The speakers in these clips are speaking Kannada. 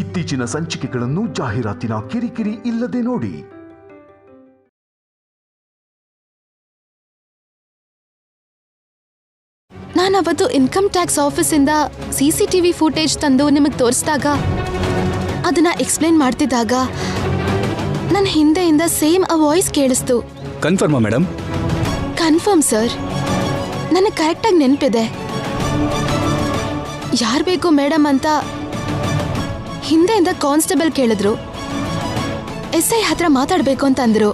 ಇತ್ತೀಚಿನ ಸಂಚಿಕೆಗಳನ್ನು ಜಾಹೀರಾತಿನ ಕಿರಿಕಿರಿ ಇಲ್ಲದೆ ನೋಡಿ. ನಾನವತ್ತು ಇನ್ಕಮ್ ಟ್ಯಾಕ್ಸ್ ಆಫೀಸಿಂದ CCTV ಫುಟೇಜ್ ತಂದು ನಿಮಗೆ ತೋರಿಸಿದಾಗ ಅದನ್ನ ಎಕ್ಸ್ಪ್ಲೇನ್ ಮಾಡ್ತಿದ್ದಾಗ ನನ್ನ ಹಿಂದೆಯಿಂದ ಸೇಮ್ ಆ ವಾಯ್ಸ್ ಕೇಳಿಸ್ತು. ಕನ್ಫರ್ಮಾ ಮೇಡಮ್? ಕನ್ಫರ್ಮ್ ಸರ್, ನನಗೆ ಕರೆಕ್ಟಾಗಿ ನೆನಪಿದೆ. ಯಾರು ಬೇಕು ಮೇಡಮ್ ಅಂತ ಹಿಂದೆಯಿಂದ ಕಾನ್ಸ್ಟೇಬಲ್ ಕೇಳಿದ್ರು. SI ಹತ್ರ ಮಾತಾಡಬೇಕು ಅಂತ ಅಂದ್ರು.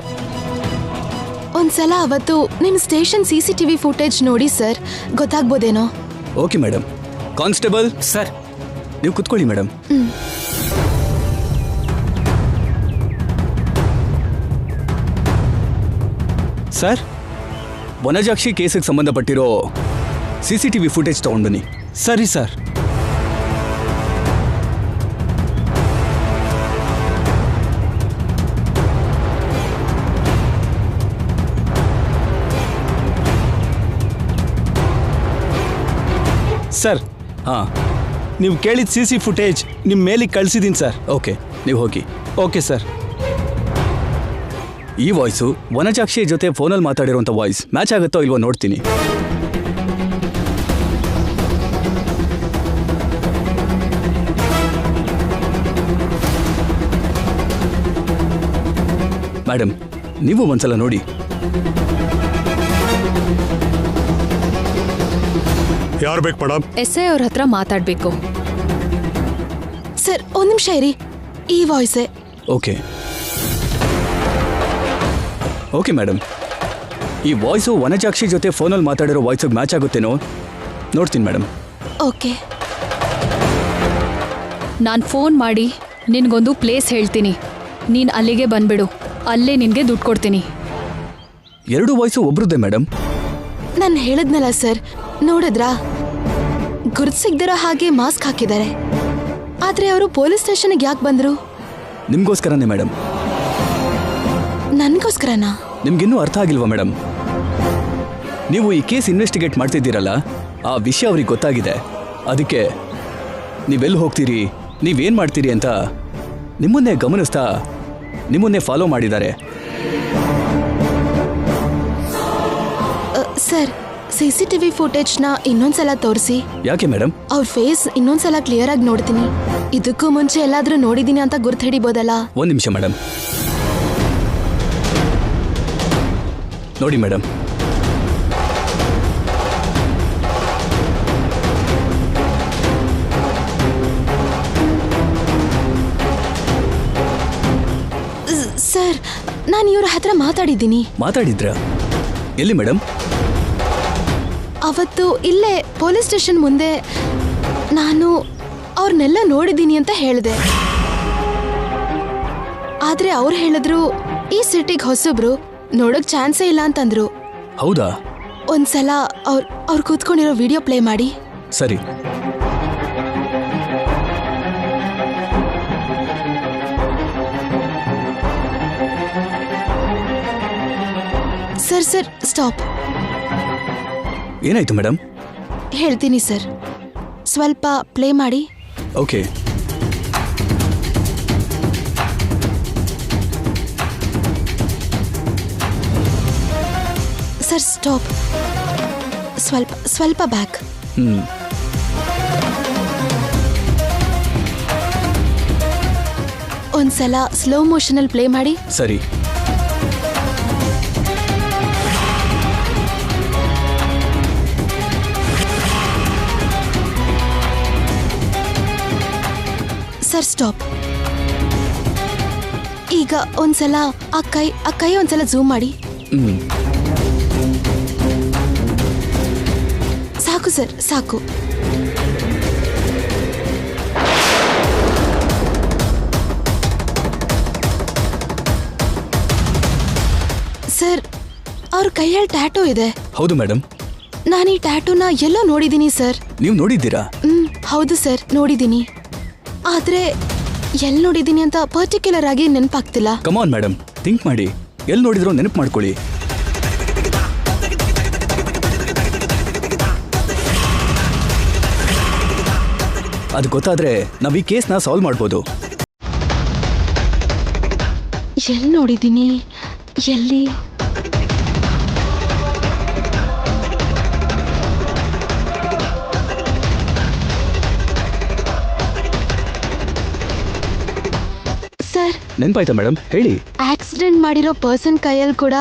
ಒಂದ್ಸಲ ಅವತ್ತು ನಿಮ್ಮ ಸ್ಟೇಷನ್ CCTV ಫುಟೇಜ್ ನೋಡಿ ಸರ್, ಗೊತ್ತಾಗ್ಬೋದೇನೋ. Okay madam. ಕಾನ್ಸ್ಟೇಬಲ್ ಸರ್, ನೀವು ಕುತ್ಕೊಳ್ಳಿ ಮೇಡಮ್. ಸರ್, ವನಜಾಕ್ಷಿ ಕೇಸಿಗೆ ಸಂಬಂಧಪಟ್ಟಿರೋ CCTV ಫುಟೇಜ್ ತಗೊಂಡು ಬನ್ನಿ. ಸರಿ ಸರ್. ಸರ್, ಹಾಂ, ನೀವು ಕೇಳಿದ CC ಫುಟೇಜ್ ನಿಮ್ಮ ಮೇಲಿಗೆ ಕಳಿಸಿದ್ದೀನಿ ಸರ್. ಓಕೆ, ನೀವು ಹೋಗಿ. Okay sir. ಈ ವಾಯ್ಸು ವನಜಾಕ್ಷಿ ಜೊತೆ ಫೋನಲ್ಲಿ ಮಾತಾಡಿರೋಂಥ ವಾಯ್ಸ್ ಮ್ಯಾಚ್ ಆಗುತ್ತೋ ಇಲ್ವೋ ನೋಡ್ತೀನಿ. ಮೇಡಮ್, ನೀವು ಒಂದ್ಸಲ ನೋಡಿ. ಯಾರು ಬೇಕು ಮೇಡಮ್? SI ಅವ್ರ ಹತ್ರ ಮಾತಾಡಬೇಕು. ಸರ್, ಒಂದ್ ನಿಮಿಷ ಇರಿ, ಈ ವಾಯ್ಸೇ. ಓಕೆ ಓಕೆ ಮೇಡಮ್, ಈ ವಾಯ್ಸು ವನಜಾಕ್ಷಿ ಜೊತೆ ಫೋನಲ್ಲಿ ಮಾತಾಡಿರೋ ವಾಯ್ಸಿಗೆ ಮ್ಯಾಚ್ ಆಗುತ್ತೇನೋ ನೋಡ್ತೀನಿ ಮೇಡಮ್. ಓಕೆ. ನಾನು ಫೋನ್ ಮಾಡಿ ನಿನಗೊಂದು ಪ್ಲೇಸ್ ಹೇಳ್ತೀನಿ, ನೀನು ಅಲ್ಲಿಗೆ ಬಂದ್ಬಿಡು. ಅಲ್ಲೇ ನಿನಗೆ ದುಡ್ಡು ಕೊಡ್ತೀನಿ. ಎರಡು ವಾಯ್ಸು ಒಬ್ರದ್ದೇ ಮೇಡಮ್. ನಾನು ಹೇಳಿದ್ನಲ್ಲ ಸರ್, ನೋಡಿದ್ರಾ? ಗುರ್ತು ಸಿಗ್ದಿರೋ ಹಾಗೆ ಮಾಸ್ಕ್ ಹಾಕಿದ್ದಾರೆ. ಆದ್ರೆ ಅವರು ಪೊಲೀಸ್ ಸ್ಟೇಷನ್ಗೆ ಯಾಕೆ ಬಂದ್ರು? ನಿಮಗೋಸ್ಕರನೇ ಮೇಡಮ್. ನನ್ಗೋಸ್ಕರನಾ? ನಿಮ್ಗಿನ್ನೂ ಅರ್ಥ ಆಗಿಲ್ವಾ ಮೇಡಮ್? ನೀವು ಈ ಕೇಸ್ ಇನ್ವೆಸ್ಟಿಗೇಟ್ ಮಾಡ್ತಿದ್ದೀರಲ್ಲ, ಆ ವಿಷಯ ಅವ್ರಿಗೆ ಗೊತ್ತಾಗಿದೆ. ಅದಕ್ಕೆ ನೀವೆಲ್ಲಿ ಹೋಗ್ತೀರಿ, ನೀವೇನು ಮಾಡ್ತೀರಿ ಅಂತ ನಿಮ್ಮನ್ನೇ ಗಮನಿಸ್ತಾ ನಿಮ್ಮನ್ನೇ ಫಾಲೋ ಮಾಡಿದ್ದಾರೆ. ಸರ್, CCTV ಫುಟೇಜ್ನ ಇನ್ನೊಂದ್ಸಲ ತೋರಿಸಿ. ಯಾಕೆ ಮೇಡಮ್? ಅವ್ರ ಫೇಸ್ ಇನ್ನೊಂದ್ಸಲ ಕ್ಲಿಯರ್ ಆಗಿ ನೋಡ್ತೀನಿ. ಇದಕ್ಕೂ ಮುಂಚೆ ಎಲ್ಲಾದ್ರೂ ನೋಡಿದೀನಿ ಅಂತ ಗುರ್ತು ಹಿಡಿಬೋದಲ್ಲ? ಒಂದು ನಿಮಿಷ ಮೇಡಮ್. ನೋಡಿ ಮೇಡಮ್, ಸರ್, ನಾನು ಇವ್ರ ಹತ್ರ ಮಾತಾಡಿದ್ದೀನಿ. ಮಾತಾಡಿದ್ರಾ? ಎಲ್ಲಿ ಮೇಡಮ್? ಅವತ್ತು ಇಲ್ಲೇ ಪೊಲೀಸ್ ಸ್ಟೇಷನ್ ಮುಂದೆ ನಾನು ಅವ್ರನ್ನೆಲ್ಲ ನೋಡಿದ್ದೀನಿ ಅಂತ ಹೇಳಿದೆ. ಆದ್ರೆ ಅವ್ರು ಹೇಳಿದ್ರು ಈ ಸಿಟಿಗೆ ಹೊಸಬ್ರು, ನೋಡೋಕ್ ಚಾನ್ಸೇ ಇಲ್ಲ ಅಂತಂದ್ರು. ಹೌದಾ? ಒಂದ್ಸಲ ಅವ್ರು ಕೂತ್ಕೊಂಡಿರೋ ವಿಡಿಯೋ ಪ್ಲೇ ಮಾಡಿ. ಸರಿ. Sir, stop. ಏನಾಯ್ತು ಮೇಡಮ್? ಹೇಳ್ತೀನಿ ಸರ್, ಸ್ವಲ್ಪ ಪ್ಲೇ ಮಾಡಿ. ಓಕೆ. Sir, stop. ಸ್ವಲ್ಪ ಬ್ಯಾಕ್. ಒಂದ್ಸಲ ಸ್ಲೋ ಮೋಷನಲ್ಲಿ ಪ್ಲೇ ಮಾಡಿ. ಸರಿ. Sir, stop. ಈಗ ಒಂದ್ಸಲ ಆ ಕೈ ಒಂದ್ಸಲ ಝೂಮ್ ಮಾಡಿ. ಸಾಕು ಸರ್, ಸಾಕು. ಸರ್, ಅವ್ರ ಕೈಯಲ್ಲಿ ಟ್ಯಾಟೂ ಇದೆ. ಹೌದು ಮೇಡಮ್. ನಾನು ಈ ಟ್ಯಾಟೂನ ಎಲ್ಲೋ ನೋಡಿದ್ದೀನಿ ಸರ್. ನೀವು ನೋಡಿದ್ದೀರಾ? ಹೌದು ಸರ್, ನೋಡಿದ್ದೀನಿ. ಆದ್ರೆ ಎಲ್ಲಿ ನೋಡಿದ್ದೀನಿ ಅಂತ ಪರ್ಟಿಕ್ಯುಲರ್ ಆಗಿ ನೆನಪಾಗ್ತಿಲ್ಲ. ಕಮಾನ್ ಮೇಡಮ್, ಥಿಂಕ್ ಮಾಡಿ. ಎಲ್ಲಿ ನೋಡಿದ್ರೋ ನೆನಪು ಮಾಡ್ಕೊಳ್ಳಿ. ಅದು ಗೊತ್ತಾದ್ರೆ ನಾವು ಈ ಕೇಸ್ನ ಸಾಲ್ವ್ ಮಾಡ್ಬೋದು. ಎಲ್ಲಿ ನೋಡಿದ್ದೀನಿ, ಎಲ್ಲಿ? ಸರ್, ನೆನ್ಪಾಯ್ತಾ ಮೇಡಮ್? ಹೇಳಿ. ಆಕ್ಸಿಡೆಂಟ್ ಮಾಡಿರೋ ಪರ್ಸನ್ ಕೈಯಲ್ಲಿ ಕೂಡ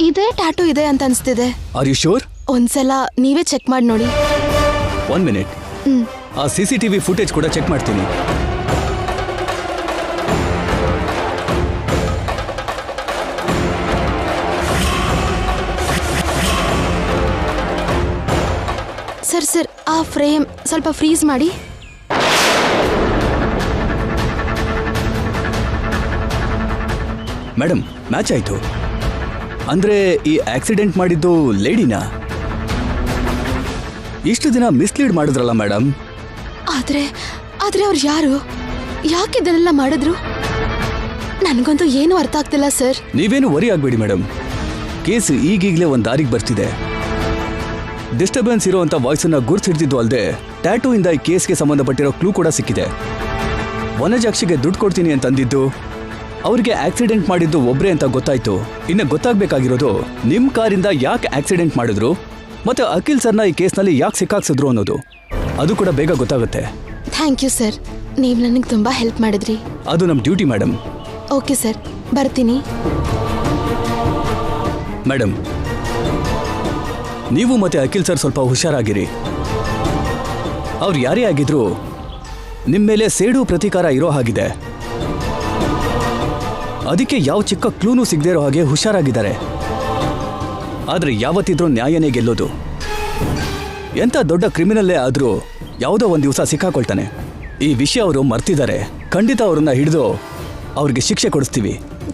ಇದೇ ಟ್ಯಾಟೂ ಇದೆ ಅಂತ ಅನ್ಸ್ತಿದೆ. Are you sure? ಒಂದ್ಸಲ ನೀವೇ ಚೆಕ್ ಮಾಡಿ ನೋಡಿ. 1 ಮಿನಿಟ್. ಆ CCTV ಫುಟೇಜ್ ಕೂಡ ಚೆಕ್ ಮಾಡ್ತೀನಿ. ಸರ್, ಆ ಫ್ರೇಮ್ ಸ್ವಲ್ಪ ಫ್ರೀಸ್ ಮಾಡಿ. ಮೇಡಮ್, ಮ್ಯಾಚ್ ಆಯ್ತು. ಅಂದ್ರೆ ಈ ಆಕ್ಸಿಡೆಂಟ್ ಮಾಡಿದ್ದು ಲೇಡಿನಾ? ಇಷ್ಟು ದಿನ ಮಿಸ್ಲೀಡ್ ಮಾಡಿದ್ರಲ್ಲ ಮೇಡಮ್. ಆದ್ರೆ ಅವ್ರು ಯಾರು? ಯಾಕೆ ಇದನ್ನೆಲ್ಲ ಮಾಡಿದ್ರು? ನನಗಂತೂ ಏನು ಅರ್ಥ ಆಗ್ತಿಲ್ಲ ಸರ್. ನೀವೇನು ವರಿ ಆಗ್ಬೇಡಿ ಮೇಡಮ್. ಕೇಸ್ ಈಗೀಗಲೇ ಒಂದು ದಾರಿಗೆ ಬರ್ತಿದೆ. ಡಿಸ್ಟರ್ಬೆನ್ಸ್ ಇರುವಂತ ವಾಯ್ಸ್ ಅನ್ನ ಗುರ್ತಿಡ್ತಿದ್ದು ಅಲ್ಲದೆ ಟ್ಯಾಟೂ ಇಂದ ಈ ಕೇಸ್ಗೆ ಸಂಬಂಧಪಟ್ಟಿರೋ ಕ್ಲೂ ಕೂಡ ಸಿಕ್ಕಿದೆ. ವನಜಾಕ್ಷಿಗೆ ದುಡ್ಡು ಕೊಡ್ತೀನಿ ಅಂತಂದಿದ್ದು, ಅವ್ರಿಗೆ ಆಕ್ಸಿಡೆಂಟ್ ಮಾಡಿದ್ದು ಒಬ್ರೇ ಅಂತ ಗೊತ್ತಾಯ್ತು. ಇನ್ನು ಗೊತ್ತಾಗ್ಬೇಕಾಗಿರೋದು ನಿಮ್ ಕಾರಿಂದ ಯಾಕೆ ಆಕ್ಸಿಡೆಂಟ್ ಮಾಡಿದ್ರು ಮತ್ತೆ ಅಖಿಲ್ ಸರ್ನ ಈ ಕೇಸ್ನಲ್ಲಿ ಯಾಕೆ ಸಿಕ್ಕಾಕ್ಸಿದ್ರು ಅನ್ನೋದು. ಅದು ಕೂಡ ಬೇಗ ಗೊತ್ತಾಗುತ್ತೆ. ಥ್ಯಾಂಕ್ ಯು ಸರ್, ನೀವು ನನಗೆ ತುಂಬಾ ಹೆಲ್ಪ್ ಮಾಡಿದ್ರಿ. ಅದು ನಮ್ಮ ಡ್ಯೂಟಿ ಮೇಡಮ್. ಓಕೆ ಸರ್, ಬರ್ತೀನಿ. ಮೇಡಮ್, ನೀವು ಮತ್ತೆ ಅಖಿಲ್ ಸರ್ ಸ್ವಲ್ಪ ಹುಷಾರಾಗಿರಿ. ಅವ್ರು ಯಾರೇ ಆಗಿದ್ರು ನಿಮ್ಮ ಮೇಲೆ ಸೇಡು ಪ್ರತೀಕಾರ ಇರೋ ಹಾಗಿದೆ. ಅದಕ್ಕೆ ಯಾವ ಚಿಕ್ಕ ಕ್ಲೂನು ಸಿಗದೇ ಇರೋ ಹಾಗೆ ಹುಷಾರಾಗಿದ್ದಾರೆ. ಆದ್ರೆ ಯಾವತ್ತಿದ್ರೂ ನ್ಯಾಯನೇ ಗೆಲ್ಲೋದು. ಎಂಥ ದೊಡ್ಡ ಕ್ರಿಮಿನಲ್ಲೇ ಆದ್ರೂ ಯಾವುದೋ ಒಂದು ದಿವಸ ಸಿಕ್ಕಾಕೊಳ್ತಾನೆ. ಈ ವಿಷಯ ಅವರು ಮರ್ತಿದ್ದಾರೆ. ಖಂಡಿತ ಅವ್ರನ್ನ ಹಿಡಿದು ಅವ್ರಿಗೆ ಶಿಕ್ಷೆ ಕೊಡಿಸ್ತೀವಿ.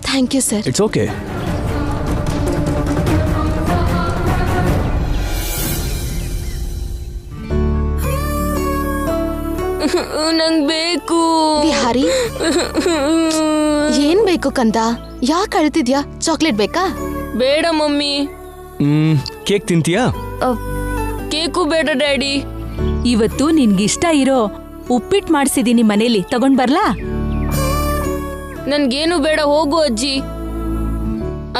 Thank you sir. It's okay. ನಂಗ್ ಬೇಕು. ವಿಹಾರಿ, ಏನ್ ಬೇಕು ಕಂದ? ಯಾಕೆ ಅಳ್ತಿದ್ಯಾ? ಚಾಕ್ಲೇಟ್ ಬೇಕಾ? ಬೇಡ ಮಮ್ಮಿ. ಕೇಕ್ ತಿಂತೀಯಾ? ಕೇಕು ಬೇಡ ಡ್ಯಾಡಿ. ಇವತ್ತು ನಿನ್ಗಿಷ್ಟ ಇರೋ ಉಪ್ಪಿಟ್ಟು ಮಾಡ್ಸಿದೀನಿ ಮನೇಲಿ, ತಗೊಂಡ್ ಬರ್ಲಾ? ನನ್ಗೇನು ಬೇಡ, ಹೋಗು ಅಜ್ಜಿ.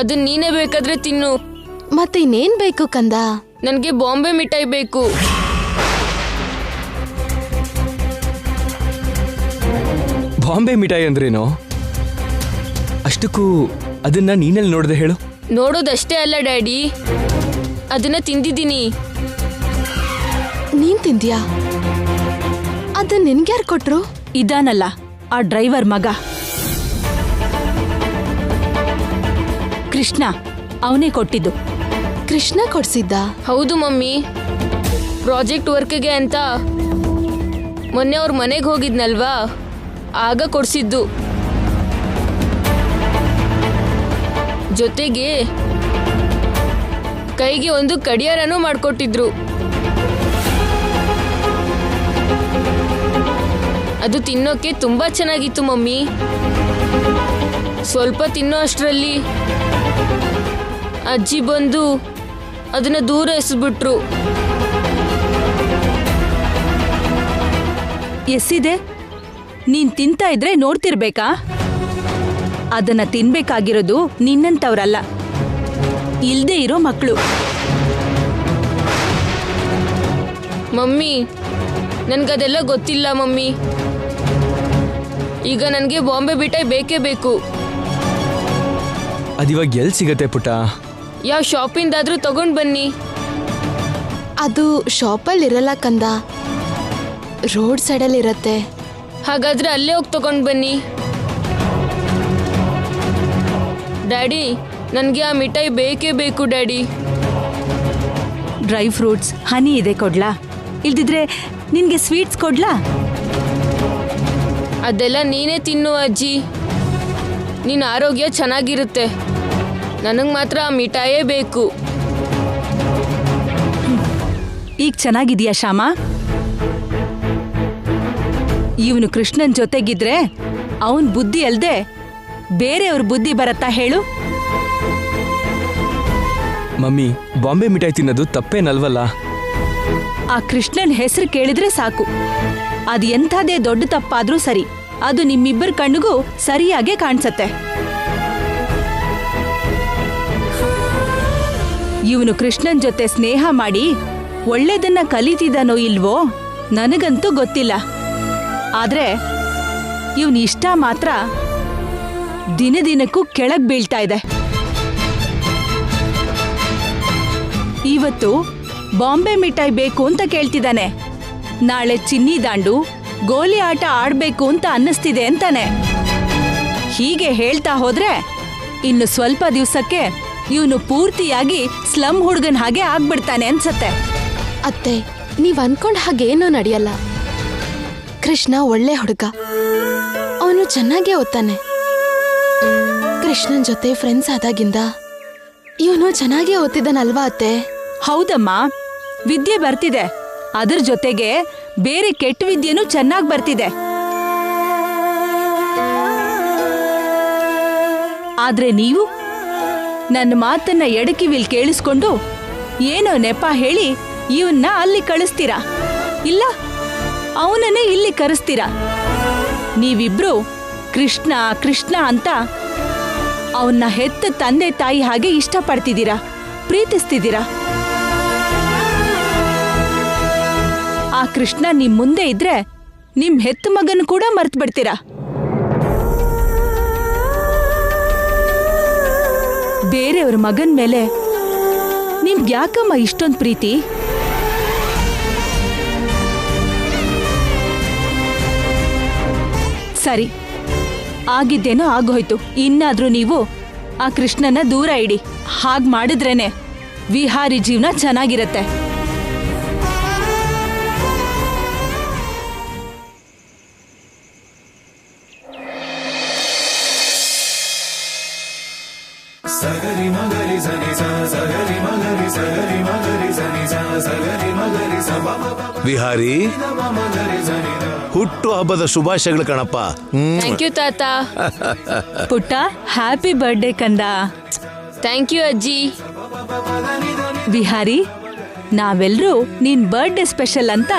ಅದನ್ನ ನೀನೇ ಬೇಕಾದ್ರೆ ತಿನ್ನು. ಮತ್ತೆ ಇನ್ನೇನ್ ಬೇಕು ಕಂದ? ನನ್ಗೆ ಬಾಂಬೆ ಮಿಠಾಯಿ ಬೇಕು. ಬಾಂಬೆ ಮಿಠಾಯಿ ಅಂದ್ರೇನು? ಅಷ್ಟಕ್ಕೂ ಅದನ್ನ ನೀನೆಲ್ಲಿ ನೋಡ್ದೆ ಹೇಳು? ನೋಡೋದಷ್ಟೇ ಅಲ್ಲ ಡ್ಯಾಡಿ, ಅದನ್ನ ತಿಂದಿದ್ದೀನಿ. ನೀನ್ ತಿಂದ್ಯಾ? ಅದನ್ನ ನಿನ್ಗ್ಯಾರು ಕೊಟ್ರು? ಇದಾನಲ್ಲ ಆ ಡ್ರೈವರ್ ಮಗ ಕೃಷ್ಣ, ಅವನೇ ಕೊಟ್ಟಿದ್ದು. ಕೃಷ್ಣ ಕೊಡ್ಸಿದ್ದ? ಹೌದು ಮಮ್ಮಿ. ಪ್ರಾಜೆಕ್ಟ್ ವರ್ಕ್ಗೆ ಅಂತ ಮೊನ್ನೆ ಅವ್ರ ಮನೆಗೆ ಹೋಗಿದ್ನಲ್ವಾ, ಆಗ ಕೊಡ್ಸಿದ್ದು. ಜೊತೆಗೆ ಕೈಗೆ ಒಂದು ಕಡಿಯಾರನೂ ಮಾಡ್ಕೊಟ್ಟಿದ್ರು. ಅದು ತಿನ್ನೋಕೆ ತುಂಬಾ ಚೆನ್ನಾಗಿತ್ತು ಮಮ್ಮಿ. ಸ್ವಲ್ಪ ತಿನ್ನೋ ಅಷ್ಟರಲ್ಲಿ ಅಜ್ಜಿ ಬಂದು ಅದನ್ನ ದೂರ ಎಸೆದ್ಬಿಟ್ರು. ಎಸ್ಸಿದೆ? ನೀನ್ ತಿಂತಾ ಇದ್ರೆ ನೋಡ್ತಿರ್ಬೇಕಾ? ಅದನ್ನ ತಿನ್ಬೇಕಾಗಿರೋದು ನಿನ್ನಂತವ್ರಲ್ಲ, ಇಲ್ದೇ ಇರೋ ಮಕ್ಕಳು. ಮಮ್ಮಿ, ನನ್ಗದೆಲ್ಲ ಗೊತ್ತಿಲ್ಲ ಮಮ್ಮಿ. ಈಗ ನನಗೆ ಬಾಂಬೆ ಮಿಠಾಯಿ ಬೇಕೇ ಬೇಕು. ಅದಿವಾಗ ಎಲ್ಲಿ ಸಿಗತ್ತೆ ಪುಟ್ಟ? ಯಾವ ಶಾಪಿಂದಾದ್ರೂ ತಗೊಂಡ್ ಬನ್ನಿ. ಅದು ಶಾಪಲ್ಲಿ ಇರಲ್ಲ ಕಂದ, ರೋಡ್ ಸೈಡಲ್ಲಿ ಇರತ್ತೆ. ಹಾಗಾದ್ರೆ ಅಲ್ಲೇ ಹೋಗಿ ತಗೊಂಡ್ ಬನ್ನಿ. ಡ್ಯಾಡಿ, ನನಗೆ ಆ ಮಿಠಾಯಿ ಬೇಕೇ ಬೇಕು ಡ್ಯಾಡಿ. ಡ್ರೈ ಫ್ರೂಟ್ಸ್, ಹನಿ ಇದೆ ಕೊಡ್ಲಾ? ಇಲ್ದಿದ್ರೆ ನಿನ್ಗೆ ಸ್ವೀಟ್ಸ್ ಕೊಡ್ಲಾ? ಅದೆಲ್ಲ ನೀನೇ ತಿನ್ನು ಅಜ್ಜಿ. ನಿನ್ನ ಆರೋಗ್ಯ ಚೆನ್ನಾಗಿರುತ್ತೆ. ನನಗೆ ಮಾತ್ರ ಆ ಮಿಠಾಯೇ ಬೇಕು. ಈಗ ಚೆನ್ನಾಗಿದೀಯಾ ಶ್ಯಾಮ? ಇವನು ಕೃಷ್ಣನ್ ಜೊತೆಗಿದ್ರೆ ಅವನ್ ಬುದ್ಧಿ ಅಲ್ದೆ ಬೇರೆಯವ್ರ ಬುದ್ಧಿ ಬರತ್ತಾ ಹೇಳು? ಮಮ್ಮಿ, ಬಾಂಬೆ ಮಿಠಾಯಿ ತಿನ್ನೋದು ತಪ್ಪೇನಲ್ವಲ್ಲ? ಆ ಕೃಷ್ಣನ್ ಹೆಸರು ಕೇಳಿದ್ರೆ ಸಾಕು ಅದು ಎಂಥದೇ ದೊಡ್ಡ ತಪ್ಪಾದ್ರೂ ಸರಿ, ಅದು ನಿಮ್ಮಿಬ್ಬರ ಕಣ್ಣಿಗೂ ಸರಿಯಾಗೆ ಕಾಣಿಸತ್ತೆ. ಇವನು ಕೃಷ್ಣನ್ ಜೊತೆ ಸ್ನೇಹ ಮಾಡಿ ಒಳ್ಳೇದನ್ನ ಕಲಿತಿದ್ದಾನೋ ಇಲ್ವೋ ನನಗಂತೂ ಗೊತ್ತಿಲ್ಲ. ಆದ್ರೆ ಇವನ್ ಇಷ್ಟ ಮಾತ್ರ ದಿನ ದಿನಕ್ಕೂ ಕೆಳಗ್ ಬೀಳ್ತಾ ಇದೆ. ಇವತ್ತು ಬಾಂಬೆ ಮಿಠಾಯಿ ಬೇಕು ಅಂತ ಕೇಳ್ತಿದ್ದಾನೆ, ನಾಳೆ ಚಿನ್ನಿ ದಾಂಡು ಗೋಲಿ ಆಟ ಆಡ್ಬೇಕು ಅಂತ ಅನ್ನಿಸ್ತಿದೆ ಅಂತಾನೆ. ಹೀಗೆ ಹೇಳ್ತಾ ಹೋದ್ರೆ ಇನ್ನು ಸ್ವಲ್ಪ ದಿವ್ಸಕ್ಕೆ ಇವನು ಪೂರ್ತಿಯಾಗಿ ಸ್ಲಮ್ ಹುಡುಗನ್ ಹಾಗೆ ಆಗ್ಬಿಡ್ತಾನೆ ಅನ್ಸತ್ತೆ. ಅತ್ತೆ, ನೀವ್ ಅನ್ಕೊಂಡ್ ಹಾಗೇನೂ ನಡೆಯಲ್ಲ. ಕೃಷ್ಣ ಒಳ್ಳೆ ಹುಡುಗ, ಅವನು ಚೆನ್ನಾಗೇ ಓದ್ತಾನೆ. ಕೃಷ್ಣನ್ ಜೊತೆ ಫ್ರೆಂಡ್ಸ್ ಆದಾಗಿಂದ ಇವನು ಚೆನ್ನಾಗೇ ಓದ್ತಿದ್ದಾನಲ್ವಾ ಅತ್ತೆ? ಹೌದಮ್ಮ, ವಿದ್ಯೆ ಬರ್ತಿದೆ, ಅದ್ರ ಜೊತೆಗೆ ಬೇರೆ ಕೆಟ್ಟ ವಿದ್ಯೆನೂ ಚೆನ್ನಾಗ್ ಬರ್ತಿದೆ. ಆದ್ರೆ ನೀವು ನನ್ನ ಮಾತನ್ನ ಎಡಕಿವಿಲ್ ಕೇಳಿಸ್ಕೊಂಡು ಏನೋ ನೆಪ ಹೇಳಿ ಇವನ್ನ ಅಲ್ಲಿ ಕಳಿಸ್ತೀರಾ, ಇಲ್ಲ ಅವನನ್ನೇ ಇಲ್ಲಿ ಕರೆಸ್ತೀರಾ. ನೀವಿಬ್ರು ಕೃಷ್ಣ ಕೃಷ್ಣ ಅಂತ ಅವನ್ನ ಹೆತ್ತ ತಂದೆ ತಾಯಿ ಹಾಗೆ ಇಷ್ಟಪಡ್ತಿದ್ದೀರಾ, ಪ್ರೀತಿಸ್ತಿದ್ದೀರಾ. ಆ ಕೃಷ್ಣ ನಿಮ್ ಮುಂದೆ ಇದ್ರೆ ನಿಮ್ ಹೆತ್ತ ಮಗನ್ ಕೂಡ ಮರ್ತ್ ಬಿಡ್ತೀರಾ. ಬೇರೆಯವ್ರ ಮಗನ್ ಮೇಲೆ ನಿಮ್ಗೆ ಯಾಕಮ್ಮ ಇಷ್ಟೊಂದು ಪ್ರೀತಿ? ಸರಿ, ಆಗಿದ್ದೇನೋ ಆಗೋಯ್ತು. ಇನ್ನಾದ್ರೂ ನೀವು ಆ ಕೃಷ್ಣನ ದೂರ ಇಡಿ. ಹಾಗ್ ಮಾಡಿದ್ರೇನೆ ವಿಹಾರಿ ಜೀವನ ಚೆನ್ನಾಗಿರತ್ತೆ. ವಿಹಾರಿ, ಹುಟ್ಟು ಹಬ್ಬದ ಶುಭಾಶಯಗಳು ಕಣಪ್ಪ. ಥ್ಯಾಂಕ್ ಯು ತಾತ. ಪುಟ್ಟ, ಹ್ಯಾಪಿ ಬರ್ಡೇ ಕಂದ. ಥ್ಯಾಂಕ್ ಯು ಅಜ್ಜಿ. ವಿಹಾರಿ, ನಾವೆಲ್ಲರೂ ನಿನ್ ಬರ್ಡೇ ಸ್ಪೆಷಲ್ ಅಂತ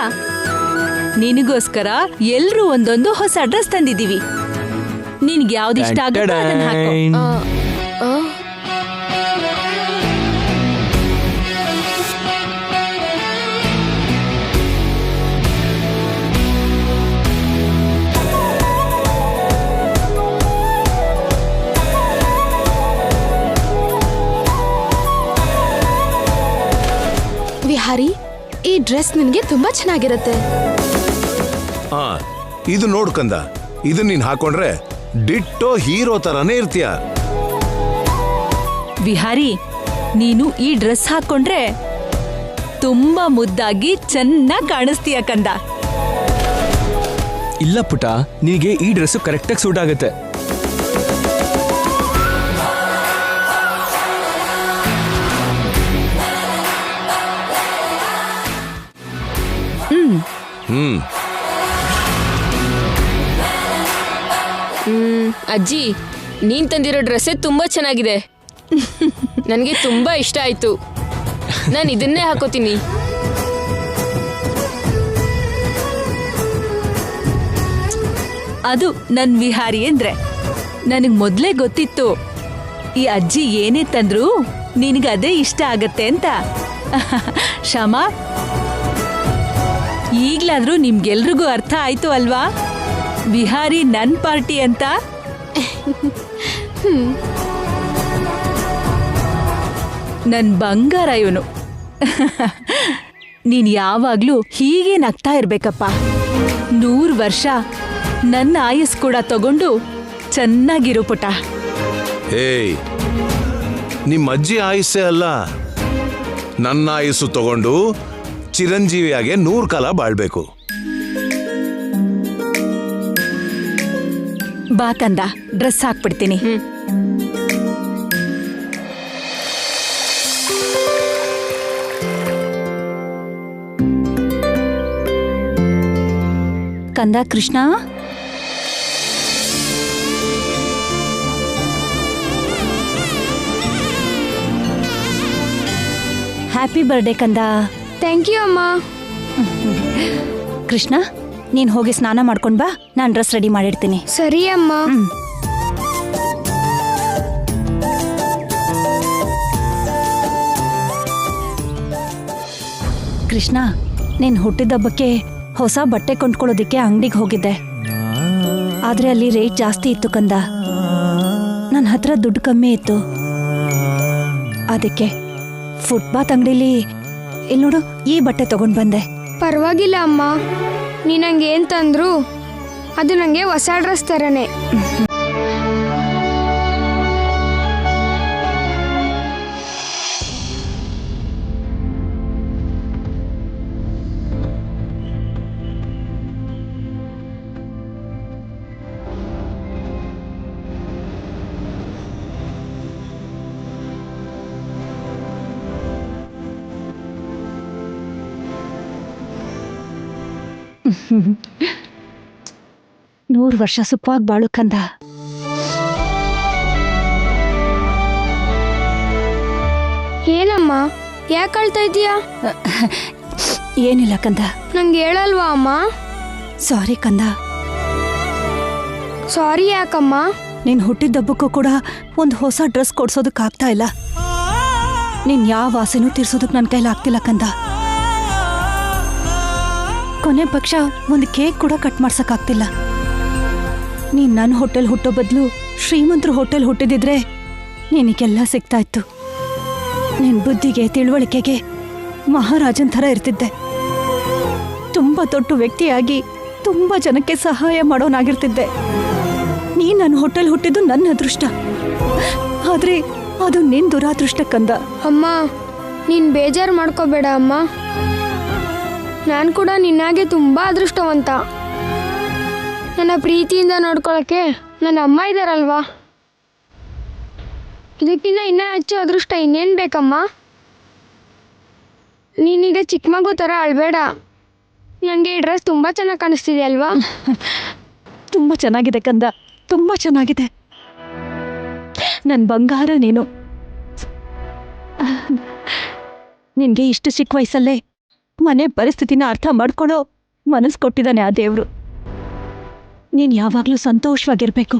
ನಿನಗೋಸ್ಕರ ಎಲ್ರೂ ಒಂದೊಂದು ಹೊಸ ಡ್ರೆಸ್ ತಂದಿದ್ದೀವಿ. ನಿನ್ಗೆ ಯಾವ್ದು ಇಷ್ಟ ಆಗುತ್ತೋ ಅದನ್ನ ಹಾಕೋ. ವಿಹಾರಿ, ಈ ಡ್ರೆಸ್ ನಿನ್ಗೆ ತುಂಬಾ ಚೆನ್ನಾಗಿರುತ್ತೆ. ಇದು ನೋಡ್ಕಂದ, ಇದನ್ನ ನೀನ್ ಹಾಕೊಂಡ್ರೆ ಡಿಟ್ಟೋ ಹೀರೋ ತರಾನೇ ಇರ್ತೀಯ. ವಿಹಾರಿ, ನೀನು ಈ ಡ್ರೆಸ್ ಹಾಕೊಂಡ್ರೆ ತುಂಬಾ ಮುದ್ದಾಗಿ ಚೆನ್ನಾಗಿ ಕಾಣಿಸ್ತೀಯ ಕಂದ. ಇಲ್ಲ ಪುಟ, ನಿನಗೆ ಈ ಡ್ರೆಸ್ಸು ಕರೆಕ್ಟಾಗಿ ಸೂಟ್ ಆಗುತ್ತೆ. ಅಜ್ಜಿ, ನೀನ್ ತಂದಿರೋ ಡ್ರೆಸ್ಸೇ ತುಂಬಾ ಚೆನ್ನಾಗಿದೆ. ನನಗೆ ತುಂಬಾ ಇಷ್ಟ ಆಯ್ತು. ನಾನು ಇದನ್ನೇ ಹಾಕೋತೀನಿ. ಅದು ನನ್ ವಿಹಾರಿ ಅಂದ್ರೆ. ನನಗ್ ಮೊದ್ಲೇ ಗೊತ್ತಿತ್ತು ಈ ಅಜ್ಜಿ ಏನೇ ತಂದ್ರು ನಿನಗದೇ ಇಷ್ಟ ಆಗತ್ತೆ ಅಂತ. ಶ್ಯಾಮ, ಈಗ್ಲಾದ್ರೂ ನಿಮ್ಗೆಲ್ರಿಗೂ ಅರ್ಥ ಆಯ್ತು ಅಲ್ವಾ ವಿಹಾರಿ ನನ್ ಪಾರ್ಟಿ ಅಂತ? ನನ್ ಬಂಗಾರ ಇವನು. ನೀನ್ ಯಾವಾಗ್ಲೂ ಹೀಗೆ ನಗ್ತಾ ಇರ್ಬೇಕಪ್ಪ. 100 ವರ್ಷ ನನ್ನ ಆಯಸ್ ಕೂಡ ತಗೊಂಡು ಚೆನ್ನಾಗಿರು ಪುಟ. ಏಯ್, ನಿಮ್ಮ ಅಜ್ಜಿ ಆಯುಸ್ಸೇ ಅಲ್ಲ, ನನ್ನ ಆಯುಸ್ಸು ತಗೊಂಡು ಚಿರಂಜೀವಿಯಾಗೆ 100 ಕಾಲ ಬಾಳ್ಬೇಕು. ಬಾ ಕಂದ, ಡ್ರೆಸ್ ಹಾಕ್ಬಿಡ್ತೀನಿ. ಕಂದ ಕೃಷ್ಣ, ಹ್ಯಾಪಿ ಬರ್ಡೇ ಕಂದ. ಥ್ಯಾಂಕ್ ಯು ಅಮ್ಮ. ಕೃಷ್ಣ, ನೀನ್ ಹೋಗಿ ಸ್ನಾನ ಮಾಡ್ಕೊಂಡ್ ಬಾ, ನಾನ್ ಡ್ರೆಸ್ ರೆಡಿ ಮಾಡಿರ್ತೀನಿ. ಸರಿ ಅಮ್ಮ. ಕೃಷ್ಣ, ನೀನ್ ಹುಟ್ಟಿದಬ್ಬಕ್ಕೆ ಹೊಸ ಬಟ್ಟೆ ಕೊಂಡ್ಕೊಳ್ಳೋದಿಕ್ಕೆ ಅಂಗಡಿಗೆ ಹೋಗಿದ್ದೆ. ಆದ್ರೆ ಅಲ್ಲಿ ರೇಟ್ ಜಾಸ್ತಿ ಇತ್ತು ಕಂದ. ನನ್ನ ಹತ್ರ ದುಡ್ಡು ಕಮ್ಮಿ ಇತ್ತು. ಅದಕ್ಕೆ ಫುಟ್ಪಾತ್ ಅಂಗಡಿಲಿ ಇಲ್ಲಿ ನೋಡು, ಈ ಬಟ್ಟೆ ತಗೊಂಡ್ ಬಂದೆ. ಪರವಾಗಿಲ್ಲ ಅಮ್ಮ, ನೀ ನಂಗೆ ಏನ್ ತಂದ್ರು ಅದು ನಂಗೆ ಹೊಸ ಡ್ರೆಸ್ ತರನೇ. ನೂರು ವರ್ಷ ಸುಖವಾಗಿ ಬಾಳು ಕಂದ. ಏನಮ್ಮ, ಯಾಕೆ ಅಳ್ತಾ ಇದೀಯಾ? ಏನಿಲ್ಲ ಕಂದ. ನಂಗೆ ಹೇಳಲ್ವಾ ಅಮ್ಮ? ಸಾರಿ ಕಂದ. ಸಾರಿ ಯಾಕಮ್ಮ? ನೀನ್ ಹುಟ್ಟಿದ್ದಬ್ಬಕ್ಕೂ ಕೂಡ ಒಂದು ಹೊಸ ಡ್ರೆಸ್ ಕೊಡ್ಸೋದಕ್ಕಾಗ್ತಾ ಇಲ್ಲ. ನೀನ್ ಯಾವ ಆಸೆನೂ ತೀರ್ಸೋದಕ್ ನನ್ನ ಕೈಲಿ ಆಗ್ತಿಲ್ಲ ಕಂದ. ಕೊನೆ ಪಕ್ಷ ಒಂದು ಕೇಕ್ ಕೂಡ ಕಟ್ ಮಾಡ್ಸಕ್ಕಾಗ್ತಿಲ್ಲ. ನೀನ್ ನನ್ನ ಹೋಟೆಲ್ ಹುಟ್ಟೋ ಬದಲು ಶ್ರೀಮಂತರ ಹೋಟೆಲ್ ಹುಟ್ಟಿದಿದ್ರೆ ನಿನಗೆಲ್ಲ ಸಿಗ್ತಾ ಇತ್ತು. ನಿನ್ ಬುದ್ಧಿಗೆ ತಿಳುವಳಿಕೆಗೆ ಮಹಾರಾಜನ್ ಥರ ಇರ್ತಿದ್ದೆ. ತುಂಬಾ ದೊಡ್ಡ ವ್ಯಕ್ತಿಯಾಗಿ ತುಂಬಾ ಜನಕ್ಕೆ ಸಹಾಯ ಮಾಡೋನಾಗಿರ್ತಿದ್ದೆ. ನೀ ನನ್ನ ಹೋಟೆಲ್ ಹುಟ್ಟಿದ್ದು ನನ್ನ ಅದೃಷ್ಟ, ಆದ್ರೆ ಅದು ನಿನ್ ದುರಾದೃಷ್ಟ ಕಂದ. ಅಮ್ಮ, ನೀನ್ ಬೇಜಾರು ಮಾಡ್ಕೋಬೇಡ ಅಮ್ಮ. ನಾನು ಕೂಡ ನಿನ್ನಾಗೆ ತುಂಬಾ ಅದೃಷ್ಟವಂತ. ನನ್ನ ಪ್ರೀತಿಯಿಂದ ನೋಡ್ಕೊಳಕ್ಕೆ ನನ್ನ ಅಮ್ಮ ಇದ್ದಾರಲ್ವಾ, ಇದಕ್ಕಿಂತ ಇನ್ನೂ ಹೆಚ್ಚು ಅದೃಷ್ಟ ಇನ್ನೇನು ಬೇಕಮ್ಮ? ನೀನೀಗ ಚಿಕ್ಕ ಮಗು ಥರ ಅಳ್ಬೇಡ. ನನಗೆ ಈ ಡ್ರೆಸ್ ತುಂಬ ಚೆನ್ನಾಗಿ ಕಾಣಿಸ್ತಿದೆ ಅಲ್ವಾ? ತುಂಬ ಚೆನ್ನಾಗಿದೆ ಕಂದ, ತುಂಬ ಚೆನ್ನಾಗಿದೆ. ನನ್ನ ಬಂಗಾರ ನೀನು. ನಿನಗೆ ಇಷ್ಟು ಚಿಕ್ಕ ವಯಸ್ಸಲ್ಲೇ ಮನೆ ಪರಿಸ್ಥಿತಿನ ಅರ್ಥ ಮಾಡ್ಕೊಳ್ಳೋ ಮನಸ್ಸು ಕೊಟ್ಟಿದ್ದಾನೆ ಆ ದೇವರು. ನೀನು ಯಾವಾಗಲೂ ಸಂತೋಷವಾಗಿರಬೇಕು,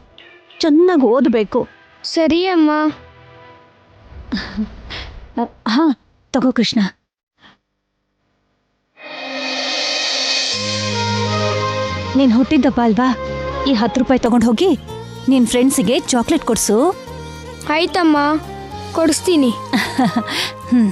ಚೆನ್ನಾಗಿ ಓದಬೇಕು. ಸರಿ ಅಮ್ಮ. ಹಾಂ, ತಗೋ ಕೃಷ್ಣ. ನೀನು ಹುಟ್ಟಿದ್ದಪ್ಪ ಅಲ್ವಾ, ಈ 10 ರೂಪಾಯಿ ತಗೊಂಡು ಹೋಗಿ ನಿನ್ನ ಫ್ರೆಂಡ್ಸಿಗೆ ಚಾಕ್ಲೇಟ್ ಕೊಡಿಸು. ಆಯ್ತಮ್ಮ, ಕೊಡಿಸ್ತೀನಿ. ಹ್ಞೂ